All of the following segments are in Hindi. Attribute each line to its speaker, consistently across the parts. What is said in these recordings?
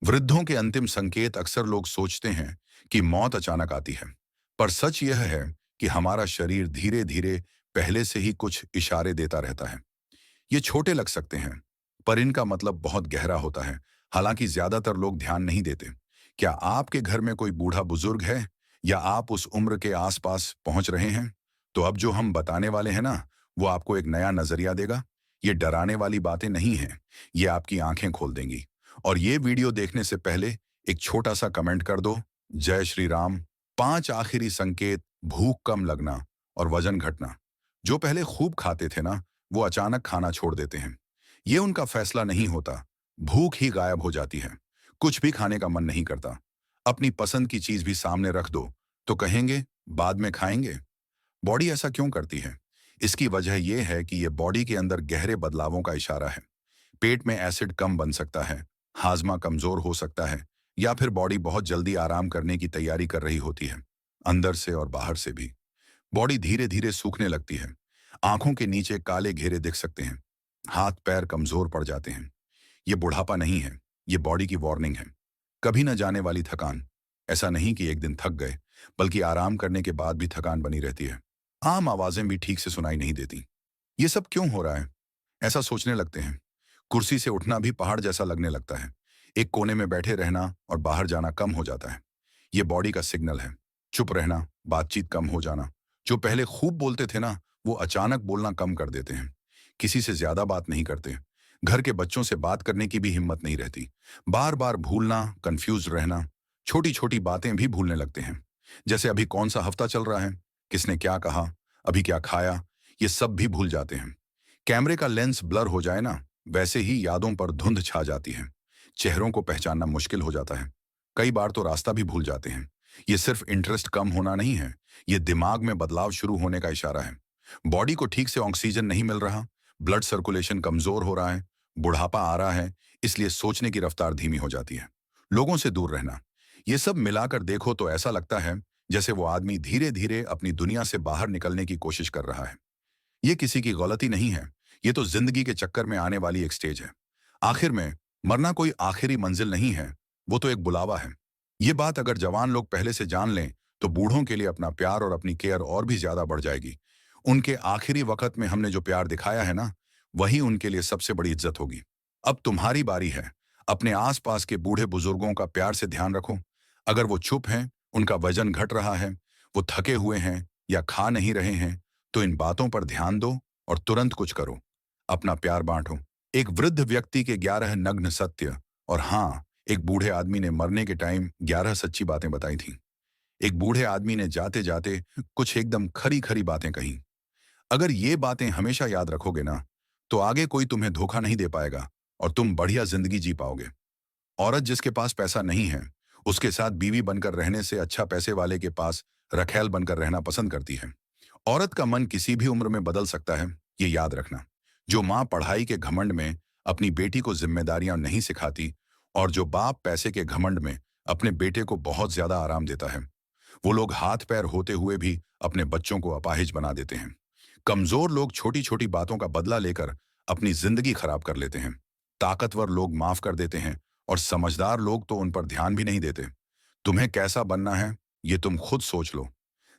Speaker 1: वृद्धों के अंतिम संकेत अक्सर लोग सोचते हैं कि मौत अचानक आती है, पर सच यह है कि हमारा शरीर धीरे धीरे पहले से ही कुछ इशारे देता रहता है। ये छोटे लग सकते हैं, पर इनका मतलब बहुत गहरा होता है। हालांकि ज्यादातर लोग ध्यान नहीं देते। क्या आपके घर में कोई बूढ़ा बुजुर्ग है, या आप उस उम्र के आसपास पहुंच रहे हैं? तो अब जो हम बताने वाले हैं ना, वो आपको एक नया नजरिया देगा। ये डराने वाली बातें नहीं हैं, ये आपकी आंखें खोल देंगी। और ये वीडियो देखने से पहले एक छोटा सा कमेंट कर दो। जय श्री राम। 5 आखिरी संकेत: भूख कम लगना और वजन घटना। जो पहले खूब खाते थे ना, वो अचानक खाना छोड़ देते हैं। ये उनका फैसला नहीं होता, भूख ही गायब हो जाती है। कुछ भी खाने का मन नहीं करता। अपनी पसंद की चीज भी सामने रख दो तो कहेंगे बाद में खाएंगे। बॉडी ऐसा क्यों करती है? इसकी वजह यह है कि यह बॉडी के अंदर गहरे बदलावों का इशारा है। पेट में एसिड कम बन सकता है, हाजमा कमजोर हो सकता है, या फिर बॉडी बहुत जल्दी आराम करने की तैयारी कर रही होती है। अंदर से और बाहर से भी बॉडी धीरे धीरे सूखने लगती है। आंखों के नीचे काले घेरे दिख सकते हैं, हाथ पैर कमजोर पड़ जाते हैं। ये बुढ़ापा नहीं है, ये बॉडी की वार्निंग है। कभी न जाने वाली थकान। ऐसा नहीं कि एक दिन थक गए, बल्कि आराम करने के बाद भी थकान बनी रहती है। आम आवाजें भी ठीक से सुनाई नहीं देती। ये सब क्यों हो रहा है? ऐसा सोचने लगते हैं। कुर्सी से उठना भी पहाड़ जैसा लगने लगता है। एक कोने में बैठे रहना और बाहर जाना कम हो जाता है। ये बॉडी का सिग्नल है। चुप रहना, बातचीत कम हो जाना। जो पहले खूब बोलते थे ना, वो अचानक बोलना कम कर देते हैं। किसी से ज्यादा बात नहीं करते। घर के बच्चों से बात करने की भी हिम्मत नहीं रहती। बार बार भूलना, कंफ्यूज रहना। छोटी छोटी बातें भी भूलने लगते हैं। जैसे अभी कौन सा हफ्ता चल रहा है, किसने क्या कहा, अभी क्या खाया, ये सब भी भूल जाते हैं। कैमरे का लेंस ब्लर हो जाए ना, वैसे ही यादों पर धुंध छा जाती है। चेहरों को पहचानना मुश्किल हो जाता है। कई बार तो रास्ता भी भूल जाते हैं। ये सिर्फ इंटरेस्ट कम होना नहीं है, ये दिमाग में बदलाव शुरू होने का इशारा है। बॉडी को ठीक से ऑक्सीजन नहीं मिल रहा, ब्लड सर्कुलेशन कमजोर हो रहा है, बुढ़ापा आ रहा है, इसलिए सोचने की रफ्तार धीमी हो जाती है। लोगों से दूर रहना। ये सब मिलाकर देखो तो ऐसा लगता है जैसे वो आदमी धीरे धीरे अपनी दुनिया से बाहर निकलने की कोशिश कर रहा है। ये किसी की गलती नहीं है, ये तो जिंदगी के चक्कर में आने वाली एक स्टेज है। आखिर में मरना कोई आखिरी मंजिल नहीं है, वो तो एक बुलावा है। ये बात अगर जवान लोग पहले से जान लें, तो बूढ़ों के लिए अपना प्यार और अपनी केयर और भी ज्यादा बढ़ जाएगी। उनके आखिरी वक्त में हमने जो प्यार दिखाया है ना, वही उनके लिए सबसे बड़ी इज्जत होगी। अब तुम्हारी बारी है। अपने आसपास के बूढ़े बुजुर्गों का प्यार से ध्यान रखो। अगर वो चुप हैं, उनका वजन घट रहा है, वो थके हुए हैं या खा नहीं रहे हैं, तो इन बातों पर ध्यान दो और तुरंत कुछ करो। अपना प्यार बांटो। एक वृद्ध व्यक्ति के 11 नग्न सत्य, और हाँ, एक बूढ़े आदमी ने मरने के टाइम 11 सच्ची बातें बताई थी। एक बूढ़े आदमी ने जाते जाते कुछ एकदम खरी खरी बातें कही। अगर ये बातें हमेशा याद रखोगे ना, तो आगे कोई तुम्हें धोखा नहीं दे पाएगा और तुम बढ़िया जिंदगी जी पाओगे। औरत जिसके पास पैसा नहीं है, उसके साथ बीवी बनकर रहने से अच्छा पैसे वाले के पास रखैल बनकर रहना पसंद करती है। औरत का मन किसी भी उम्र में बदल सकता है, ये याद रखना। जो माँ पढ़ाई के घमंड में अपनी बेटी को जिम्मेदारियां नहीं सिखाती, और जो बाप पैसे के घमंड में अपने बेटे को बहुत ज्यादा आराम देता है, वो लोग हाथ पैर होते हुए भी अपने बच्चों को अपाहिज बना देते हैं। कमजोर लोग छोटी छोटी बातों का बदला लेकर अपनी जिंदगी खराब कर लेते हैं। ताकतवर लोग माफ कर देते हैं, और समझदार लोग तो उन पर ध्यान भी नहीं देते। तुम्हें कैसा बनना है, ये तुम खुद सोच लो।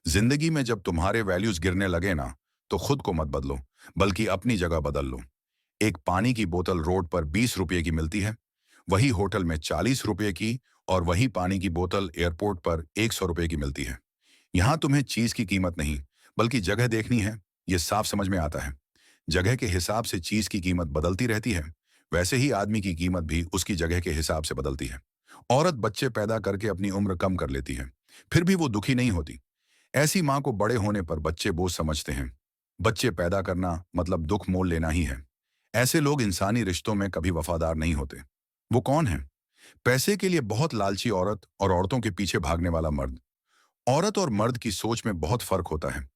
Speaker 1: जिंदगी में जब तुम्हारे वैल्यूज गिरने लगे ना, तो खुद को मत बदलो, बल्कि अपनी जगह बदल लो। एक पानी की बोतल रोड पर 20 रुपए की मिलती है, वही होटल में 40 रुपए की, और वही पानी की बोतल एयरपोर्ट पर 100 रुपए की मिलती है। यहाँ तुम्हें चीज की कीमत नहीं, बल्कि जगह देखनी है। ये साफ समझ में आता है। जगह के हिसाब से चीज की कीमत बदलती रहती है, वैसे ही आदमी की कीमत भी उसकी जगह के हिसाब से बदलती है। औरत बच्चे पैदा करके अपनी उम्र कम कर लेती है, फिर भी वो दुखी नहीं होती। ऐसी माँ को बड़े होने पर बच्चे बोझ समझते हैं। बच्चे पैदा करना मतलब दुख मोल लेना ही है। ऐसे लोग इंसानी रिश्तों में कभी वफादार नहीं होते। वो कौन है? पैसे के लिए बहुत लालची औरत और औरतों के पीछे भागने वाला मर्द। औरत और मर्द की सोच में बहुत फर्क होता है।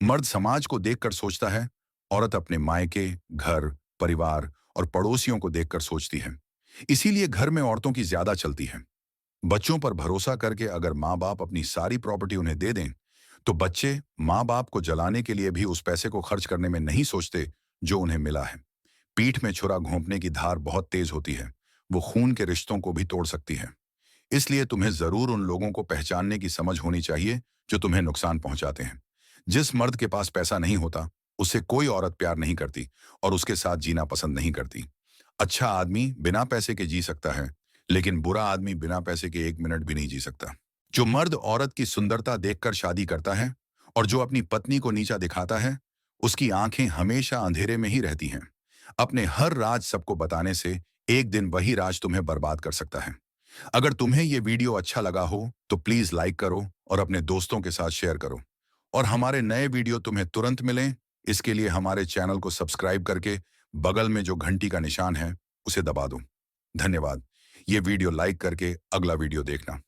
Speaker 1: मर्द समाज को देखकर सोचता है, औरत अपने मायके, घर, परिवार और पड़ोसियों को देखकर सोचती है। इसीलिए घर में औरतों की ज्यादा चलती है। बच्चों पर भरोसा करके अगर माँ बाप अपनी सारी प्रॉपर्टी उन्हें दे दें, तो बच्चे माँ बाप को जलाने के लिए भी उस पैसे को खर्च करने में नहीं सोचते जो उन्हें मिला है। पीठ में छुरा घोंपने की धार बहुत तेज होती है। वो खून के रिश्तों को भी तोड़ सकती है। इसलिए तुम्हें जरूर उन लोगों को पहचानने की समझ होनी चाहिए जो तुम्हें नुकसान पहुंचाते हैं। जिस मर्द के पास पैसा नहीं होता, उससे कोई औरत प्यार नहीं करती और उसके साथ जीना पसंद नहीं करती। अच्छा आदमी बिना पैसे के जी सकता है, लेकिन बुरा आदमी बिना पैसे के 1 मिनट भी नहीं जी सकता। जो मर्द औरत की सुंदरता देखकर शादी करता है और जो अपनी पत्नी को नीचा दिखाता है, उसकी आंखें हमेशा अंधेरे में ही रहती हैं। अपने हर राज सबको बताने से एक दिन वही राज तुम्हें बर्बाद कर सकता है। अगर तुम्हें ये वीडियो अच्छा लगा हो तो प्लीज लाइक करो और अपने दोस्तों के साथ शेयर करो। और हमारे नए वीडियो तुम्हें तुरंत मिलें, इसके लिए हमारे चैनल को सब्सक्राइब करके बगल में जो घंटी का निशान है उसे दबा दो। धन्यवाद। ये वीडियो लाइक करके अगला वीडियो देखना।